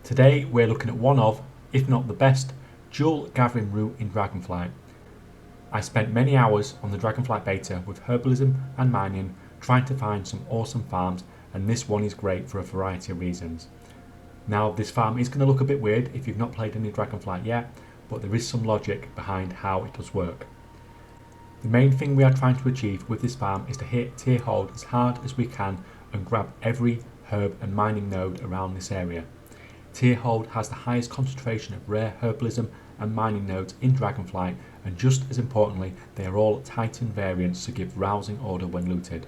Today we're looking at one of, if not the best, dual gathering route in Dragonflight. I spent many hours on the Dragonflight beta with Herbalism and mining trying to find some awesome farms, and this one is great for a variety of reasons. Now this farm is going to look a bit weird if you've not played any Dragonflight yet, but there is some logic behind how it does work. The main thing we are trying to achieve with this farm is to hit tier hold as hard as we can and grab every herb and mining node around this area. Tier hold has the highest concentration of rare herbalism and mining nodes in Dragonflight, and just as importantly they are all Titan variants to give rousing order when looted.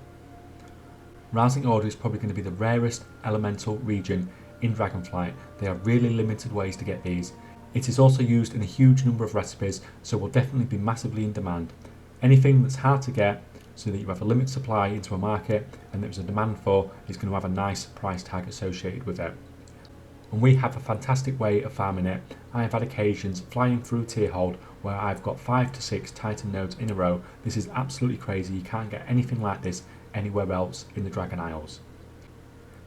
Rousing order is probably going to be the rarest elemental region in Dragonflight. There are really limited ways to get these. It is also used in a huge number of recipes, so will definitely be massively in demand. Anything that's hard to get so that you have a limited supply into a market and there's a demand for is going to have a nice price tag associated with it. And we have a fantastic way of farming it. I have had occasions flying through tier hold where I've got 5 to 6 Titan nodes in a row. This is absolutely crazy. You can't get anything like this anywhere else in the Dragon Isles.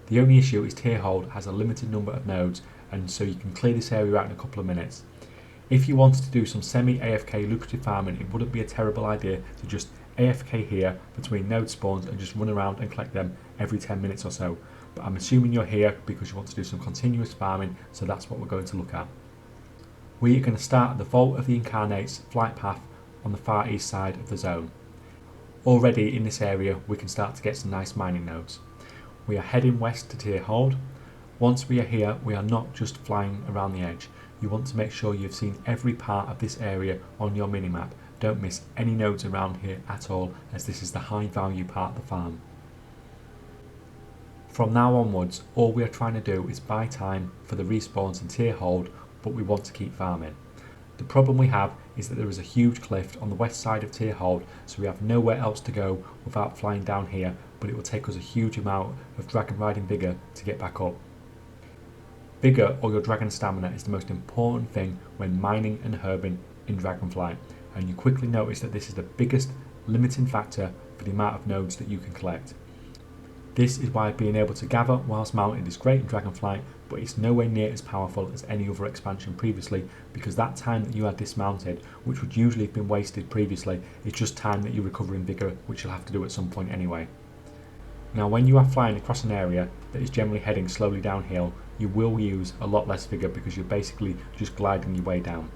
The only issue is tier hold has a limited number of nodes, and so you can clear this area out in a couple of minutes. If you wanted to do some semi-AFK lucrative farming, it wouldn't be a terrible idea to just AFK here between node spawns and just run around and collect them every 10 minutes or so. But I'm assuming you're here because you want to do some continuous farming, so that's what we're going to look at. We are going to start at the Vault of the Incarnates flight path on the far east side of the zone. Already in this area we can start to get some nice mining nodes. We are heading west to tier hold. Once we are here, we are not just flying around the edge. You want to make sure you've seen every part of this area on your minimap. Don't miss any nodes around here at all, as this is the high value part of the farm. From now onwards, all we are trying to do is buy time for the respawns and tier hold, but we want to keep farming. The problem we have is that there is a huge cliff on the west side of tier hold, so we have nowhere else to go without flying down here, but it will take us a huge amount of dragon riding vigor to get back up. Vigor, or your dragon stamina, is the most important thing when mining and herbing in Dragonflight, and you quickly notice that this is the biggest limiting factor for the amount of nodes that you can collect. This is why being able to gather whilst mounted is great in Dragonflight, but it's nowhere near as powerful as any other expansion previously, because that time that you had dismounted, which would usually have been wasted previously, is just time that you recover in vigor, which you'll have to do at some point anyway. Now when you are flying across an area that is generally heading slowly downhill, you will use a lot less vigor because you're basically just gliding your way down.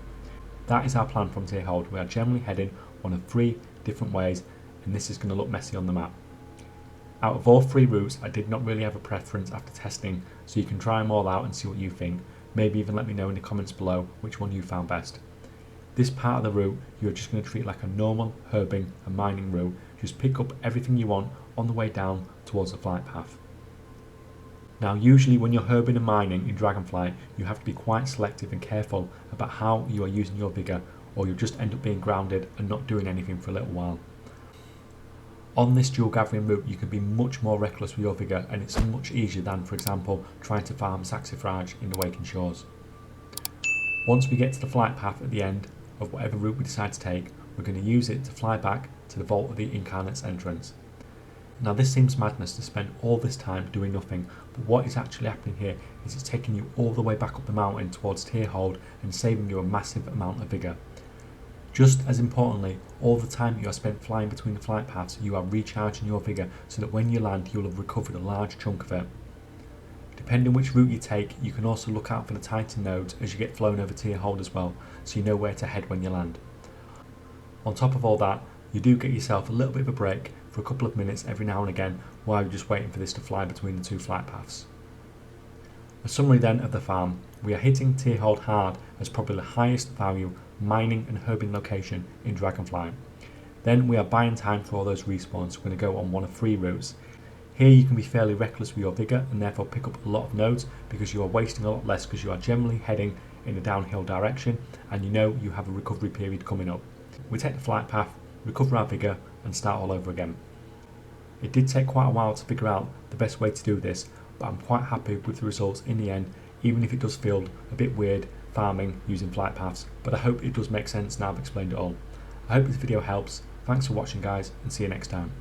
That is our plan from tier hold. We are generally heading one of 3 different ways, and this is going to look messy on the map. Out of all 3 routes, I did not really have a preference after testing, so you can try them all out and see what you think. Maybe even let me know in the comments below which one you found best. This part of the route you are just going to treat like a normal herbing and mining route. Just pick up everything you want on the way down towards the flight path. Now usually when you're herbing and mining in Dragonflight, you have to be quite selective and careful about how you are using your vigor, or you'll just end up being grounded and not doing anything for a little while. On this dual gathering route you can be much more reckless with your vigor, and it's much easier than, for example, trying to farm Saxifrage in the Waking Shores. Once we get to the flight path at the end of whatever route we decide to take, we're going to use it to fly back to the Vault of the Incarnates entrance. Now this seems madness to spend all this time doing nothing, but what is actually happening here is it's taking you all the way back up the mountain towards tier hold and saving you a massive amount of vigor. Just as importantly, all the time you are spent flying between the flight paths, you are recharging your vigor so that when you land you'll have recovered a large chunk of it. Depending which route you take, you can also look out for the Titan nodes as you get flown over tier hold as well, so you know where to head when you land. On top of all that, you do get yourself a little bit of a break for a couple of minutes every now and again while you're just waiting for this to fly between the 2 flight paths. A summary then of the farm. We are hitting tier hold hard as probably the highest value mining and herbing location in Dragonflight. Then we are buying time for all those respawns. We're going to go on one of 3 routes. Here you can be fairly reckless with your vigor and therefore pick up a lot of nodes because you are wasting a lot less, because you are generally heading in a downhill direction and you know you have a recovery period coming up. We take the flight path, recover our vigor and start all over again. It did take quite a while to figure out the best way to do this, but I'm quite happy with the results in the end, even if it does feel a bit weird farming using flight paths, but I hope it does make sense now I've explained it all. I hope this video helps. Thanks for watching guys, and see you next time.